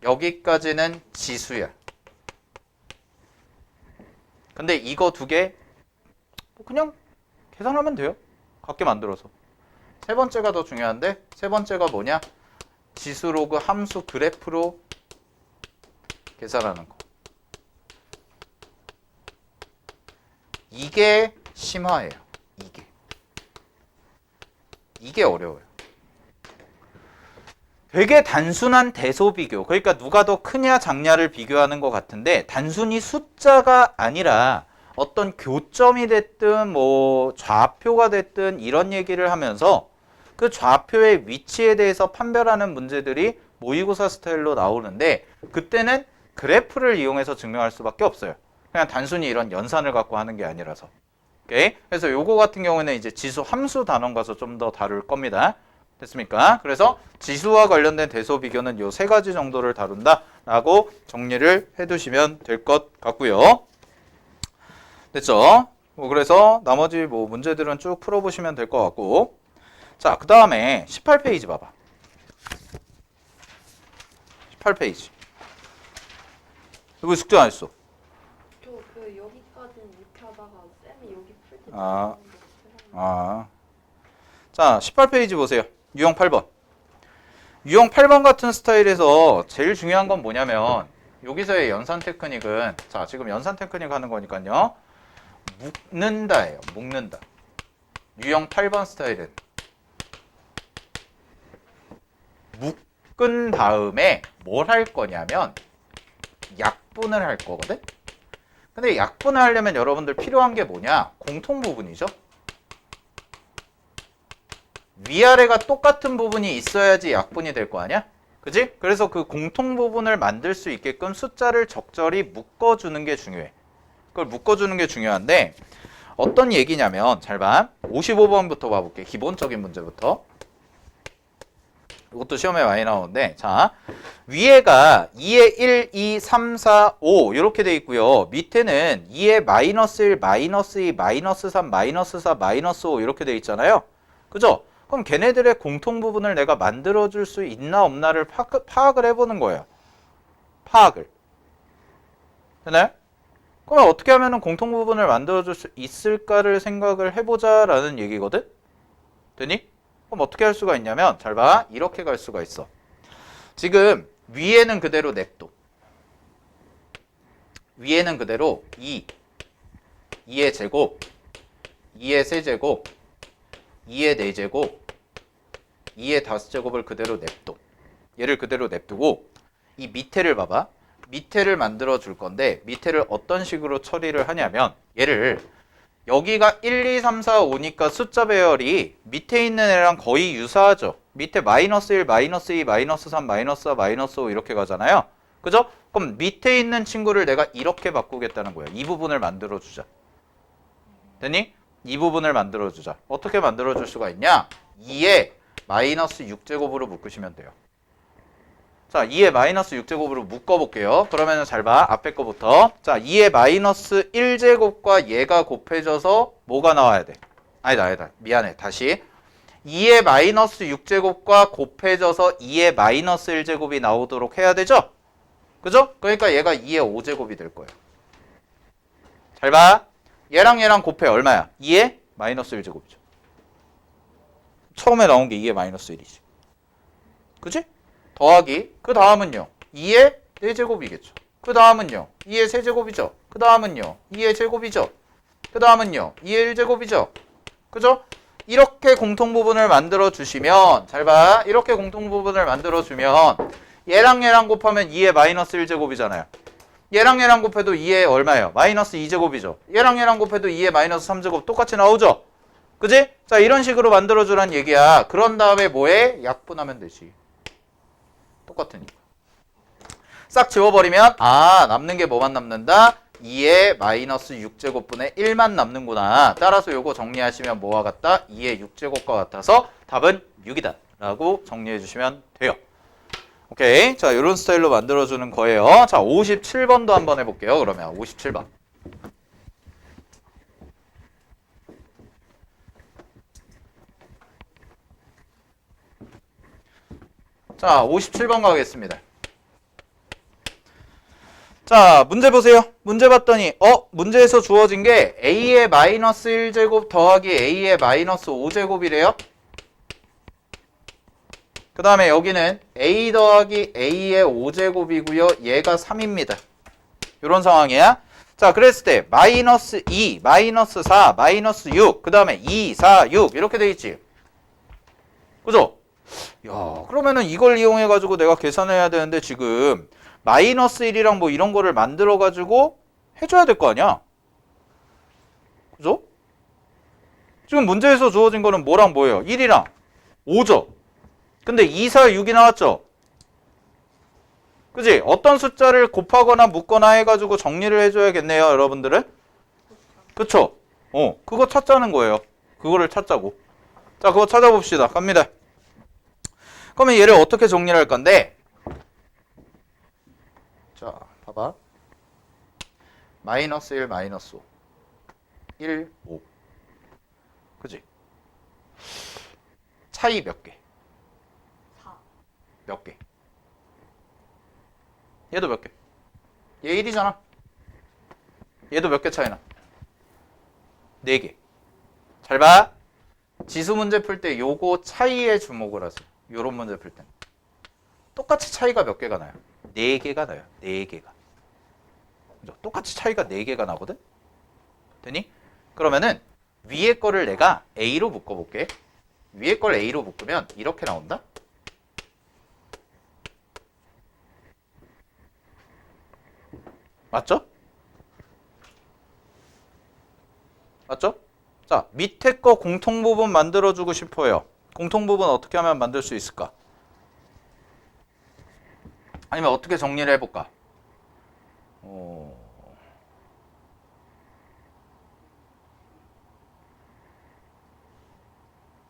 여기까지는 지수야. 근데 이거 두 개 그냥 계산하면 돼요. 같게 만들어서. 세 번째가 더 중요한데 세 번째가 뭐냐? 지수 로그 함수 그래프로 계산하는 거. 이게 심화예요. 이게 어려워요. 되게 단순한 대소 비교. 그러니까 누가 더 크냐 작냐를 비교하는 것 같은데 단순히 숫자가 아니라 어떤 교점이 됐든 뭐 좌표가 됐든 이런 얘기를 하면서 그 좌표의 위치에 대해서 판별하는 문제들이 모의고사 스타일로 나오는데 그때는 그래프를 이용해서 증명할 수밖에 없어요. 그냥 단순히 이런 연산을 갖고 하는 게 아니라서. 오케이. 그래서 요거 같은 경우는 이제 지수 함수 단원 가서 좀 더 다룰 겁니다. 됐습니까? 그래서 지수와 관련된 대소 비교는 요 세 가지 정도를 다룬다라고 정리를 해두시면 될 것 같고요. 됐죠? 뭐 그래서 나머지 뭐 문제들은 쭉 풀어보시면 될 것 같고. 자, 그 다음에 18페이지 봐봐. 18페이지. 이거 숙제 안 했어. 저 그 여기까지는 이렇게 하다가 쌤이 여기 풀때 자, 18페이지 보세요. 유형 8번. 유형 8번 같은 스타일에서 제일 중요한 건 뭐냐면 여기서의 연산 테크닉은 자, 지금 연산 테크닉 하는 거니까요. 묶는다예요. 묶는다. 유형 8번 스타일은 묶은 다음에 뭘 할 거냐면 약분을 할 거거든. 근데 약분을 하려면 여러분들 필요한 게 뭐냐? 공통 부분이죠. 위아래가 똑같은 부분이 있어야지 약분이 될 거 아니야? 그지? 그래서 그 공통 부분을 만들 수 있게끔 숫자를 적절히 묶어주는 게 중요해. 그걸 묶어주는 게 중요한데 어떤 얘기냐면 잘 봐. 55번부터 봐볼게. 기본적인 문제부터. 이것도 시험에 많이 나오는데 자 위에가 2에 1, 2, 3, 4, 5 이렇게 돼 있고요. 밑에는 2에 마이너스 1, 마이너스 2, 마이너스 3, 마이너스 4, 마이너스 5 이렇게 돼 있잖아요. 그죠? 그럼 걔네들의 공통 부분을 내가 만들어줄 수 있나 없나를 파악을 해보는 거예요. 파악을. 되나요? 그럼 어떻게 하면 공통 부분을 만들어줄 수 있을까를 생각을 해보자라는 얘기거든? 되니? 그럼 어떻게 할 수가 있냐면 잘 봐. 이렇게 갈 수가 있어. 지금 위에는 그대로 냅둬. 위에는 그대로 2의 제곱, 2의 세제곱, 2의 4제곱, 2의 5제곱을 그대로 냅둬. 얘를 그대로 냅두고 이 밑에를 봐봐. 밑에를 만들어 줄 건데 밑에를 어떤 식으로 처리를 하냐면 얘를 여기가 1, 2, 3, 4, 5니까 숫자 배열이 밑에 있는 애랑 거의 유사하죠. 밑에 마이너스 1, 마이너스 2, 마이너스 3, 마이너스 4, 마이너스 5 이렇게 가잖아요. 그죠? 그럼 밑에 있는 친구를 내가 이렇게 바꾸겠다는 거예요. 이 부분을 만들어주자. 됐니? 이 부분을 만들어주자. 어떻게 만들어줄 수가 있냐? 2에 마이너스 6제곱으로 묶으시면 돼요. 자, 2에 마이너스 6제곱으로 묶어볼게요. 그러면 잘 봐. 앞에 거부터. 자, 2에 마이너스 1제곱과 얘가 곱해져서 뭐가 나와야 돼? 아니다. 미안해. 다시. 2의 마이너스 6제곱과 곱해져서 2의 마이너스 1제곱이 나오도록 해야 되죠? 그죠? 그러니까 얘가 2의 5제곱이 될 거예요. 잘 봐. 얘랑 곱해 얼마야? 2의 마이너스 1제곱이죠. 처음에 나온 게 2의 마이너스 1이지. 그지? 더하기. 그 다음은요. 2의 4제곱이겠죠. 그 다음은요. 2의 세제곱이죠. 그 다음은요. 2의 제곱이죠. 그 다음은요. 2의 1제곱이죠. 그죠? 이렇게 공통부분을 만들어 주시면 잘 봐. 이렇게 공통부분을 만들어 주면 얘랑 곱하면 2의 마이너스 1제곱이잖아요. 얘랑 곱해도 2의 얼마예요? 마이너스 2제곱이죠. 얘랑 곱해도 2의 마이너스 3제곱 똑같이 나오죠? 그지? 자, 이런 식으로 만들어 주란 얘기야. 그런 다음에 뭐해? 약분하면 되지. 똑같으니까. 싹 지워버리면 남는 게 뭐만 남는다? 2의 마이너스 6제곱분의 1만 남는구나. 따라서 요거 정리하시면 뭐와 같다? 2의 6제곱과 같아서 답은 6이다 라고 정리해 주시면 돼요. 오케이. 자, 요런 스타일로 만들어주는 거예요. 자, 57번도 한번 해볼게요. 그러면 57번. 자, 57번 가겠습니다. 자, 문제 보세요. 문제 봤더니 문제에서 주어진 게 a의 마이너스 1제곱 더하기 a의 마이너스 5제곱이래요. 그 다음에 여기는 a 더하기 a의 5제곱이고요. 얘가 3입니다. 이런 상황이야. 자, 그랬을 때 마이너스 2, 마이너스 4, 마이너스 6, 그 다음에 2, 4, 6 이렇게 돼 있지. 그죠? 야, 그러면은 이걸 이용해 가지고 내가 계산해야 되는데 지금 마이너스 1이랑 뭐 이런 거를 만들어 가지고 해줘야 될 거 아니야. 그죠? 지금 문제에서 주어진 거는 뭐랑 뭐예요? 1이랑 5죠. 근데 2, 4, 6이 나왔죠. 그지? 어떤 숫자를 곱하거나 묶거나 해가지고 정리를 해줘야겠네요, 여러분들은. 그쵸? 그거 찾자는 거예요. 그거를 찾자고. 자, 그거 찾아봅시다. 갑니다. 그러면 얘를 어떻게 정리를 할 건데? 자, 봐봐. 마이너스 1, 마이너스 5. 1, 5. 그지? 차이 몇 개? 4. 몇 개? 얘도 몇 개? 얘 1이잖아. 얘도 몇 개 차이나? 4개. 잘 봐. 지수 문제 풀 때 요거 차이에 주목을 하세요. 요런 문제 풀 때. 똑같이 차이가 몇 개가 나요? 4개가 나요. 4개가. 그죠? 똑같이 차이가 4개가 나거든? 되니? 그러면은 위에 거를 내가 A로 묶어볼게. 위에 걸 A로 묶으면 이렇게 나온다? 맞죠? 맞죠? 자, 밑에 거 공통부분 만들어주고 싶어요. 공통부분 어떻게 하면 만들 수 있을까? 아니면 어떻게 정리를 해볼까?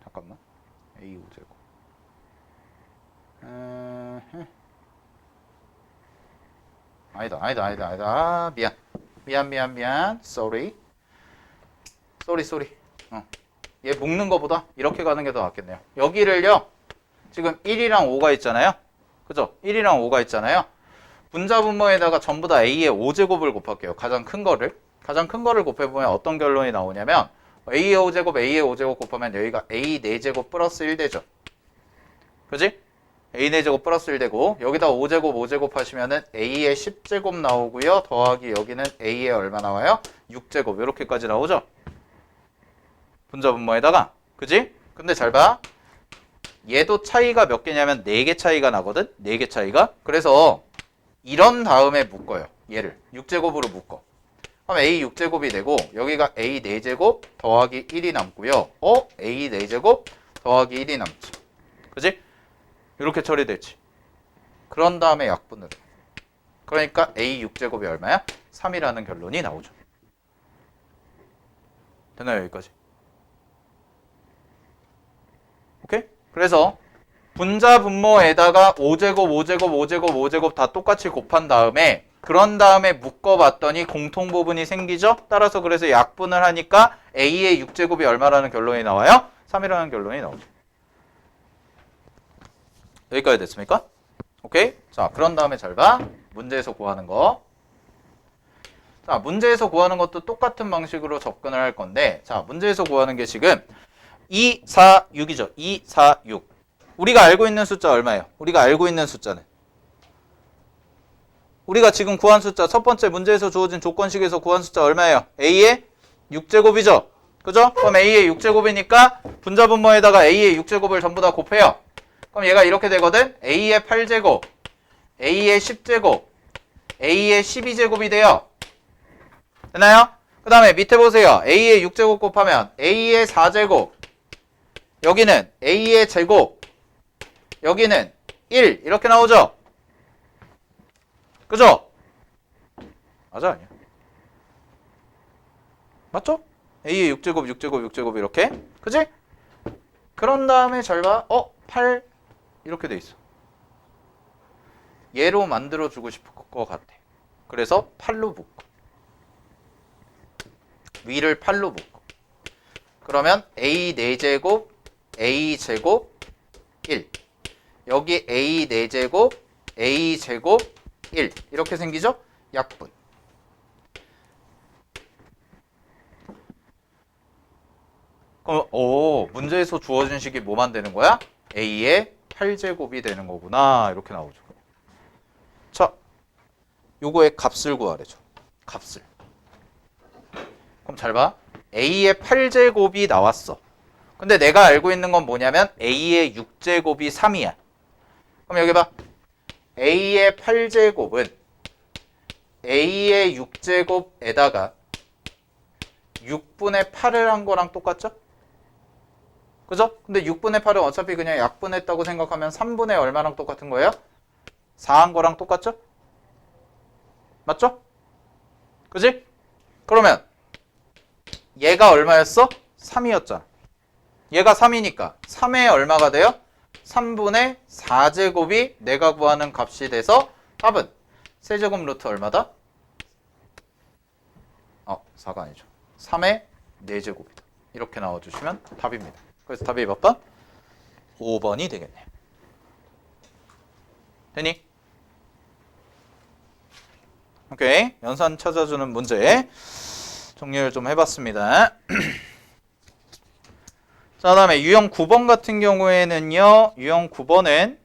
잠깐만. A 5제곱. 아니다. 아, 미안. Sorry. 얘 묶는 거보다 이렇게 가는 게 더 낫겠네요. 여기를요. 지금 1이랑 5가 있잖아요. 그죠? 1이랑 5가 있잖아요. 분자분모에다가 전부 다 A의 5제곱을 곱할게요. 가장 큰 거를 곱해보면 어떤 결론이 나오냐면 A의 5제곱 곱하면 여기가 A 4제곱 플러스 1 되죠. 그지? A 4제곱 플러스 1 되고 여기다 5제곱 하시면은 A의 10제곱 나오고요. 더하기 여기는 A의 얼마 나와요? 6제곱 이렇게까지 나오죠. 분자분모에다가. 그지? 근데 잘 봐. 얘도 차이가 몇 개냐면 4개 차이가 나거든. 4개 차이가. 그래서 이런 다음에 묶어요. 얘를 6제곱으로 묶어. 그럼 A 6제곱이 되고 여기가 A 4제곱 더하기 1이 남고요. A 4제곱 더하기 1이 남지. 그지? 이렇게 처리됐지. 그런 다음에 약분을. 그러니까 A 6제곱이 얼마야? 3이라는 결론이 나오죠. 되나요? 여기까지? 오케이? 그래서 분자 분모에다가 5제곱 다 똑같이 곱한 다음에 그런 다음에 묶어봤더니 공통부분이 생기죠? 따라서 그래서 약분을 하니까 A의 6제곱이 얼마라는 결론이 나와요? 3이라는 결론이 나오죠. 여기까지 됐습니까? 오케이? 자, 그런 다음에 잘 봐. 문제에서 구하는 거. 자, 문제에서 구하는 것도 똑같은 방식으로 접근을 할 건데 자, 문제에서 구하는 게 지금 2, 4, 6이죠. 2, 4, 6. 우리가 알고 있는 숫자 얼마예요? 우리가 알고 있는 숫자는 우리가 지금 구한 숫자 첫 번째 문제에서 주어진 조건식에서 구한 숫자 얼마예요? A의 6제곱이죠. 그죠? 그럼 A의 6제곱이니까 분자분모에다가 A의 6제곱을 전부 다 곱해요. 그럼 얘가 이렇게 되거든. A의 8제곱, A의 10제곱, A의 12제곱이 돼요. 되나요? 그 다음에 밑에 보세요. A의 6제곱 곱하면 A의 4제곱, 여기는 A의 제곱, 여기는 1 이렇게 나오죠? 그죠? 맞아 아니야? 맞죠? A의 6제곱 이렇게 그지? 그런 다음에 잘 봐. 8 이렇게 돼 있어. 얘로 만들어주고 싶을 것 같아. 그래서 8로 묶어. 위를 8로 묶어. 그러면 A 4제곱 A 제곱 1 여기 A 4제곱 A 제곱 1 이렇게 생기죠? 약분. 그럼 문제에서 주어진 식이 뭐만 되는 거야? A의 8제곱이 되는 거구나. 이렇게 나오죠. 자, 요거의 값을 구하래죠. 값을. 그럼 잘 봐. A의 8제곱이 나왔어. 근데 내가 알고 있는 건 뭐냐면 A의 6제곱이 3이야. 그럼 여기 봐. A의 8제곱은 A의 6제곱에다가 6분의 8을 한 거랑 똑같죠? 그죠? 근데 6분의 8은 어차피 그냥 약분했다고 생각하면 3분의 얼마랑 똑같은 거예요? 4 한 거랑 똑같죠? 맞죠? 그지? 그러면 얘가 얼마였어? 3이었잖아. 얘가 3이니까 3의 얼마가 돼요? 3분의 4제곱이 내가 구하는 값이 돼서 답은 세제곱 루트 얼마다? 4가 아니죠. 3의 4제곱이다. 이렇게 나와주시면 답입니다. 그래서 답이 몇 번? 5번이 되겠네요. 되니? 오케이. 연산 찾아주는 문제 정리를 좀 해봤습니다. 자, 다음에 유형 9번 같은 경우에는요. 유형 9번은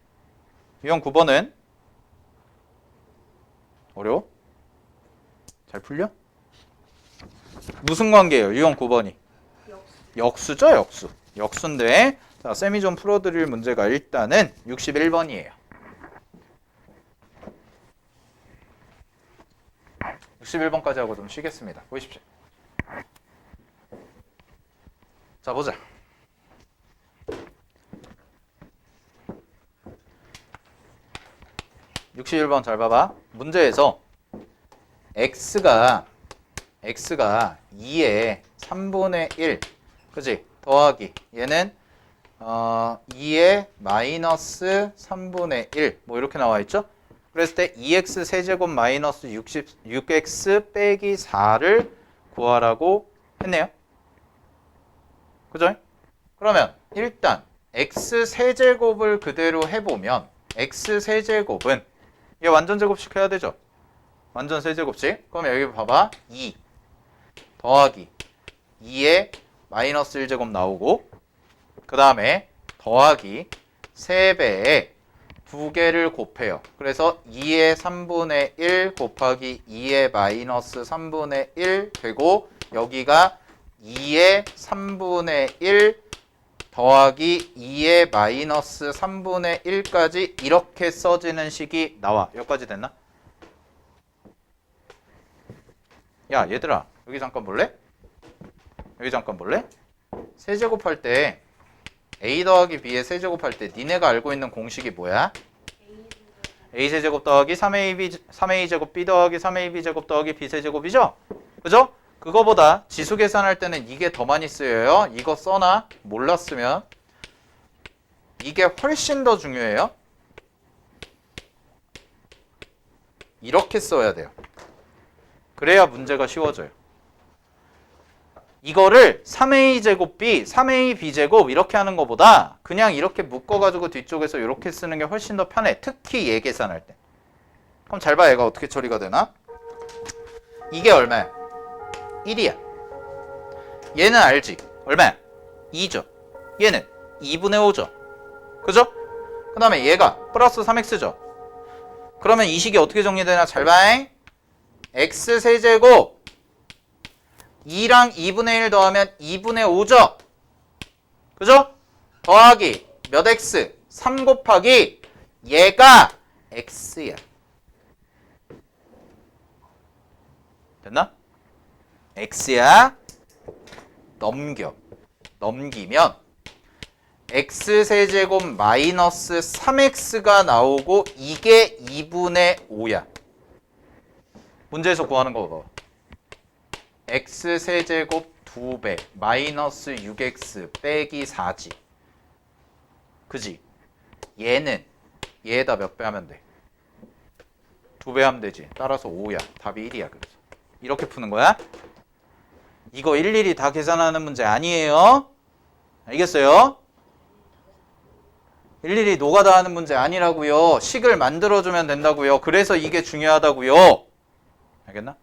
어려워? 잘 풀려? 무슨 관계예요? 유형 9번이 역수죠, 역수. 역수인데 자, 쌤이 좀 풀어드릴 문제가 일단은 61번이에요. 61번까지 하고 좀 쉬겠습니다. 보십시오. 자, 보자. (61번) 잘 봐봐. 문제에서 x가 2의 3분의 1 그지? 더하기 얘는 2의 마이너스 3분의 1 뭐 이렇게 나와 있죠? 그랬을 때 2x 세제곱 마이너스 6x 빼기 4를 구하라고 했네요. 그죠? 그러면 일단 x 세제곱을 그대로 해보면 x 세제곱은 얘 완전 제곱식 해야 되죠? 완전 세제곱식. 그럼 여기 봐봐. 2 더하기 2의 마이너스 1제곱 나오고 그 다음에 더하기 3배에 2개를 곱해요. 그래서 2의 3분의 1 곱하기 2의 마이너스 3분의 1 되고 여기가 2의 3분의 1 더하기 2의 마이너스 3분의 1까지 이렇게 써지는 식이 나와. 여기까지 됐나? 야 얘들아 여기 잠깐 볼래? 여기 잠깐 볼래? 세제곱할 때 a 더하기 b의 세제곱할 때 니네가 알고 있는 공식이 뭐야? a세제곱 더하기 3ab 제곱 b 더하기 3ab 제곱 더하기 b 세제곱이죠? 그죠? 그거보다 지수 계산할 때는 이게 더 많이 쓰여요. 이거 써나? 몰랐으면 이게 훨씬 더 중요해요. 이렇게 써야 돼요. 그래야 문제가 쉬워져요. 이거를 3a 제곱 b, 3a b 제곱 이렇게 하는 것보다 그냥 이렇게 묶어가지고 뒤쪽에서 이렇게 쓰는 게 훨씬 더 편해. 특히 얘 계산할 때. 그럼 잘 봐. 얘가 어떻게 처리가 되나? 이게 얼마야? 1이야. 얘는 알지? 얼마야? 2죠. 얘는 2분의 5죠. 그죠? 그 다음에 얘가 플러스 3x죠. 그러면 이 식이 어떻게 정리되나? 잘 봐. x세제곱 2랑 2분의 1 더하면 2분의 5죠. 그죠? 더하기 몇 x? 3 곱하기 얘가 x야. 됐나? x야. 넘기면 x세제곱 마이너스 3x가 나오고 이게 2분의 5야. 문제에서 구하는 거 봐봐. x세제곱 2배 마이너스 6x 빼기 4지. 그지? 얘는 얘에다 몇 배 하면 돼? 2배 하면 되지. 따라서 5야. 답이 1이야. 그래서 이렇게 푸는 거야. 이거 일일이 다 계산하는 문제 아니에요. 알겠어요? 일일이 노가다 하는 문제 아니라고요. 식을 만들어주면 된다고요. 그래서 이게 중요하다고요. 알겠나?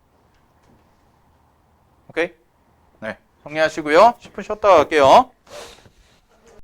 오케이? 네, 정리하시고요. 10분 쉬었다 갈게요.